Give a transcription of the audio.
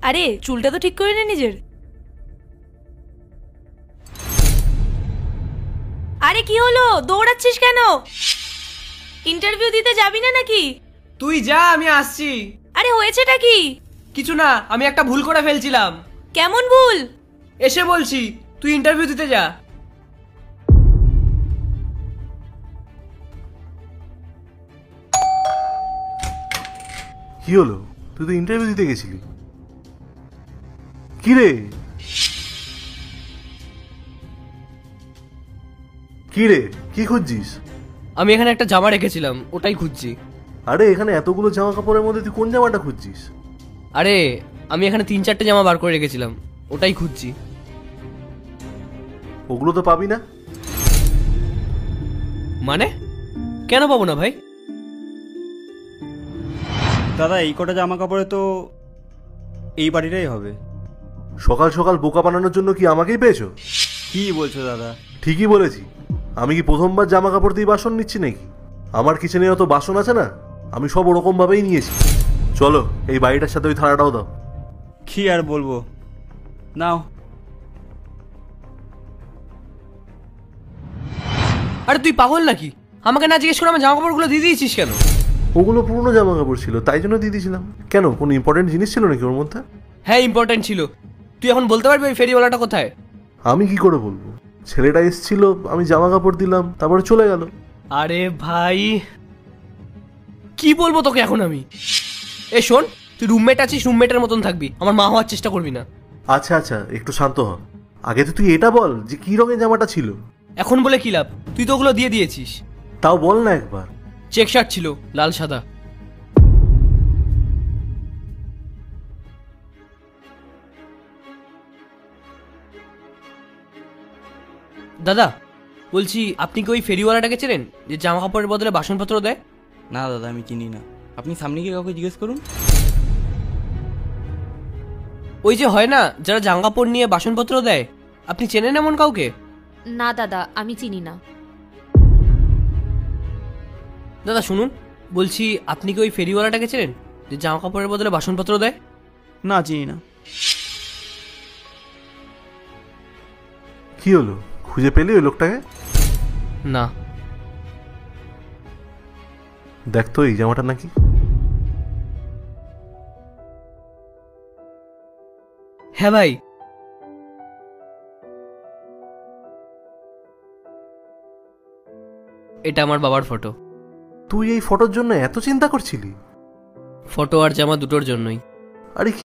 আরে চুলটা তো ঠিক করে নে নিজের। আরে কি হলো, দৌড়াচ্ছিস কেন? ইন্টারভিউ দিতে যাবি না নাকি? তুই যা, আমি আসছি। আরে হয়েছেটা কি? কিছু না, আমি একটা ভুল করে ফেলছিলাম। কেমন ভুল? এসে বলছি, তুই ইন্টারভিউ দিতে যা। কি হলো? তুই তো ইন্টারভিউ দিতে গেছিলি। কি রে কি রে কি খুঁজছিস? আমি এখানে একটা জামা রেখেছিলাম, ওটাই খুঁজছি। আরে এখানে এতগুলো জামা কাপড়ের মধ্যে তুই কোন জামাটা খুঁজছিস? আরে আমি এখানে 3-4টে জামা বার করে রেখেছিলাম, ওটাই খুঁজছি। ওগুলো তো পাবি না। মানে কেন পাবো না ভাই? দাদা এই কটা জামা কাপড়ে তো এই বাড়িটাই হবে। সকাল সকাল বোকা বানানোর জন্য কি আমাকেই পেয়েছো? কি বলছো দাদা? ঠিকই বলেছি। আমি কি প্রথমবার জামা কাপড় দিয়ে বাসন নিচ্ছি নাকি? আমার কিচেনে অত বাসন আছে না, আমি সব ওরকম ভাবেই নিয়েছি। চলো এই বাড়িটার সাথে ওই থানাটাও দাও। কি আর বলবো, নাও। আরে তুই পাগল নাকি? আমাকে না জিজ্ঞেস করে আমার জামা কাপড়গুলো দিয়ে দিয়েছিস কেন? ওগুলো পুরনো জামা কাপড় ছিল, তাই জন্য দিয়ে দিয়েছিলাম। কেন, কোনো ইম্পর্টেন্ট জিনিস ছিল নাকি ওর মধ্যে? হ্যাঁ ইম্পর্টেন্ট ছিল। তুই এখন বলতে পারবি ওই ফেরিওয়ালাটা কোথায়? আমি কি করে বলবো? ছেলেটা এসেছিল, আমি জামা কাপড় দিলাম, তারপরে চলে গেল। আরে ভাই কি বলবো তোকে এখন আমি? এ শোন, তুই রুমমেট আছিস, রুমমেটের মতন থাকবি, আমার মা হওয়ার চেষ্টা করবি না। আচ্ছা আচ্ছা, একটু শান্ত হ। আগে তো তুই এটা বল যে কি রঙের জামাটা ছিল। এখন বলে কি লাভ, তুই তো ওগুলো দিয়ে দিয়েছিস। তাও বল না একবার। চেক শার্ট ছিল, লাল সাদা। দাদা বলছি, আপনি কি ওই ফেরিওয়ালাটাকে চেনেন যে জামা কাপড়ের বদলে বাসনপত্র দেয়? না দাদা আমি চিনি না, আপনি সামনে গিয়ে কাউকে জিজ্ঞেস করুন। ওই যে হয় না যারা জামা কাপড় নিয়ে বাসনপত্র দেয়, আপনি চেনেন এমন কাউকে? না দাদা, আমি চিনি না। দাদা শুনুন, বলছি আপনি কি ওই ফেরিওয়ালাটাকে চেনেন যে জামা কাপড়ের বদলে বাসনপত্র দেয়? না চিনি না। কি হলো, খুঁজে পেলি ওই লোকটাকে? না। দেখ তো এই জামাটা নাকি। হ্যাঁ ভাই, এটা আমার বাবার ফটো। তুই এই ফটোর জন্য এত চিন্তা করছিলি? ফটো আর জামা দুটোর জন্যই। আরে